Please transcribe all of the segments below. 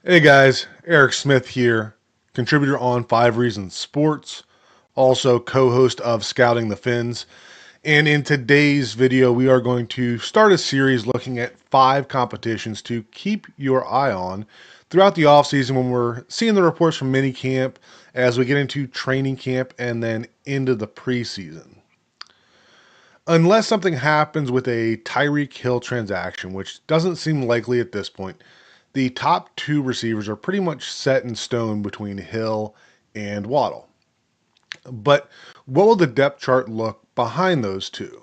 Hey guys, Eric Smith here, contributor on 5 Reasons Sports, also co-host of Scouting the Fins. And in today's video, we are going to start a series looking at 5 competitions to keep your eye on throughout the offseason when we're seeing the reports from minicamp as we get into training camp and then into the preseason. Unless something happens with a Tyreek Hill transaction, which doesn't seem likely at this point, the top two receivers are pretty much set in stone between Hill and Waddle. But what will the depth chart look behind those two?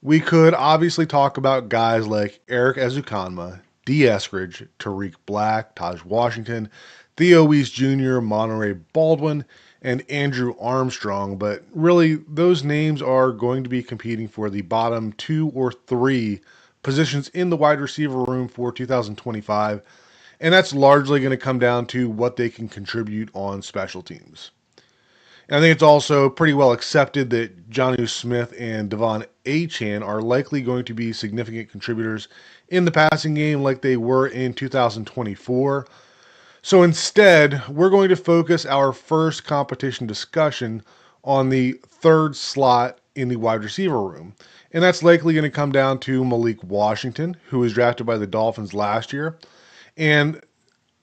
We could obviously talk about guys like Eric Ezukanma, D. Eskridge, Tariq Black, Taj Washington, Theo Weiss Jr., Monterey Baldwin, and Andrew Armstrong, but really those names are going to be competing for the bottom 2 or 3 positions in the wide receiver room for 2025, and that's largely going to come down to what they can contribute on special teams. And I think it's also pretty well accepted that Jonnu Smith and Devon Achane are likely going to be significant contributors in the passing game like they were in 2024. So instead, we're going to focus our first competition discussion on the third slot in the wide receiver room. And that's likely going to come down to Malik Washington, who was drafted by the Dolphins last year, and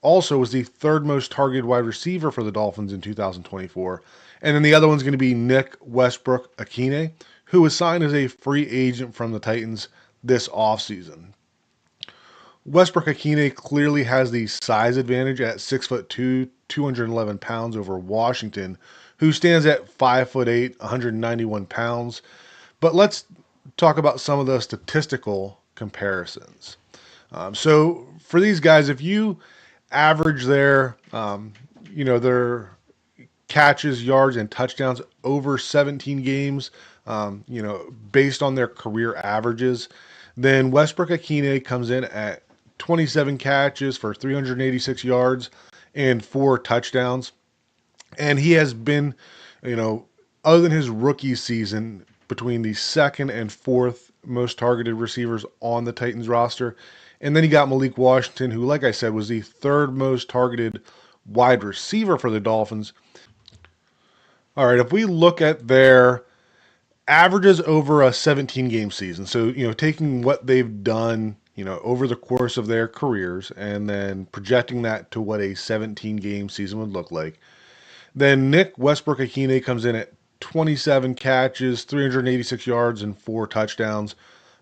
also was the third most targeted wide receiver for the Dolphins in 2024. And then the other one's going to be Nick Westbrook Akine, who was signed as a free agent from the Titans this offseason. Westbrook Akine clearly has the size advantage at 6'2", 211 pounds over Washington, who stands at 5'8", 191 pounds. But let's talk about some of the statistical comparisons. So for these guys, if you average their catches, yards, and touchdowns over 17 games, based on their career averages, then Westbrook Akine comes in at 27 catches for 386 yards and 4 touchdowns. And he has been, you know, other than his rookie season, between the second and fourth most targeted receivers on the Titans roster. And then you got Malik Washington, who, like I said, was the third most targeted wide receiver for the Dolphins. All right, if we look at their averages over a 17 game season, so, taking what they've done, over the course of their careers and then projecting that to what a 17 game season would look like, then Nick Westbrook Akine comes in at 27 catches, 386 yards, and 4 touchdowns.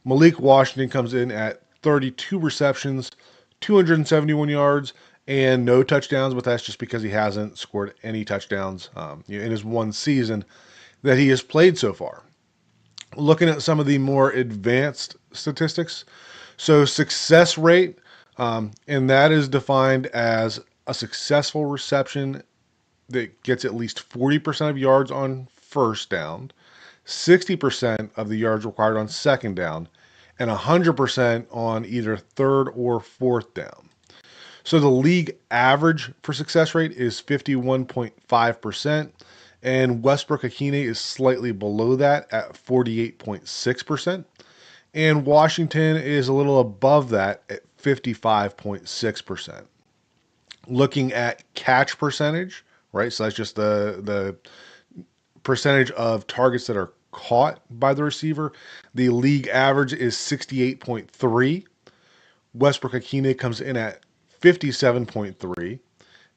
Malik Washington comes in at 32 receptions, 271 yards, and no touchdowns, but that's just because he hasn't scored any touchdowns in his one season that he has played so far. Looking at some of the more advanced statistics, so success rate, and that is defined as a successful reception that gets at least 40% of yards on first down, 60% of the yards required on second down, and 100% on either third or fourth down. So the league average for success rate is 51.5%, and Westbrook Akine is slightly below that at 48.6%, and Washington is a little above that at 55.6%. Looking at catch percentage, right? So that's just the percentage of targets that are caught by the receiver. The league average is 68.3. Westbrook Akine comes in at 57.3.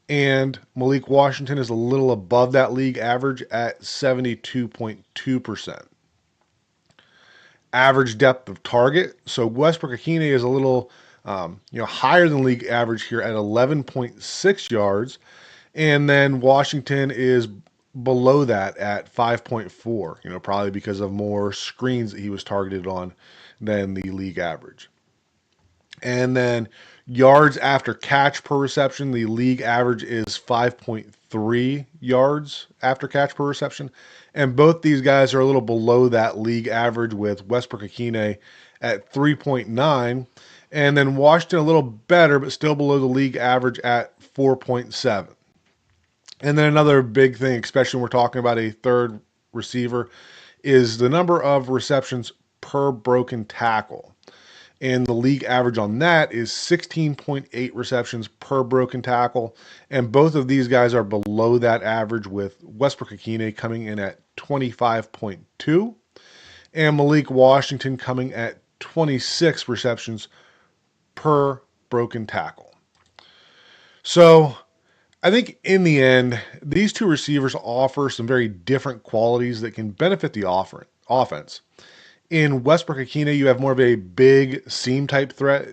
And Malik Washington is a little above that league average at 72.2%. Average depth of target. So Westbrook Akine is a little higher than league average here at 11.6 yards. And then Washington is below that at 5.4, probably because of more screens that he was targeted on than the league average. And then yards after catch per reception, the league average is 5.3 yards after catch per reception. And both these guys are a little below that league average, with Westbrook Akine at 3.9, and then Washington a little better, but still below the league average at 4.7. And then another big thing, especially when we're talking about a third receiver, is the number of receptions per broken tackle. And the league average on that is 16.8 receptions per broken tackle. And both of these guys are below that average, with Westbrook-Akine coming in at 25.2 and Malik Washington coming at 26 receptions per broken tackle. So I think in the end, these two receivers offer some very different qualities that can benefit the offense. In Westbrook-Akine, you have more of a big seam type threat,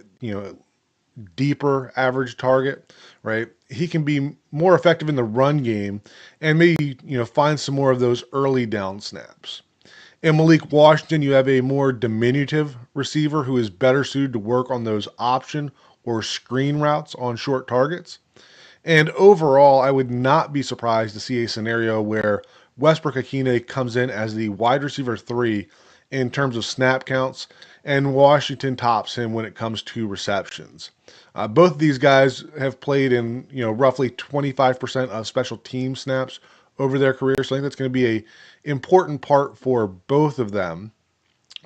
deeper average target, right? He can be more effective in the run game and maybe, find some more of those early down snaps. In Malik Washington, you have a more diminutive receiver who is better suited to work on those option or screen routes on short targets. And overall, I would not be surprised to see a scenario where Westbrook-Akine comes in as the wide receiver 3 in terms of snap counts, and Washington tops him when it comes to receptions. Both of these guys have played in roughly 25% of special team snaps over their career, so I think that's going to be a important part for both of them.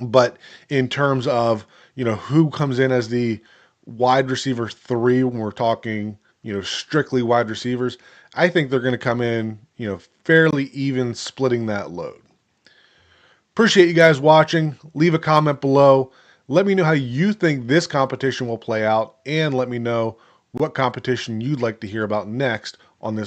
But in terms of who comes in as the wide receiver 3 when we're talking strictly wide receivers, I think they're going to come in fairly even, splitting that load. Appreciate you guys watching. Leave a comment below. Let me know how you think this competition will play out, and let me know what competition you'd like to hear about next on this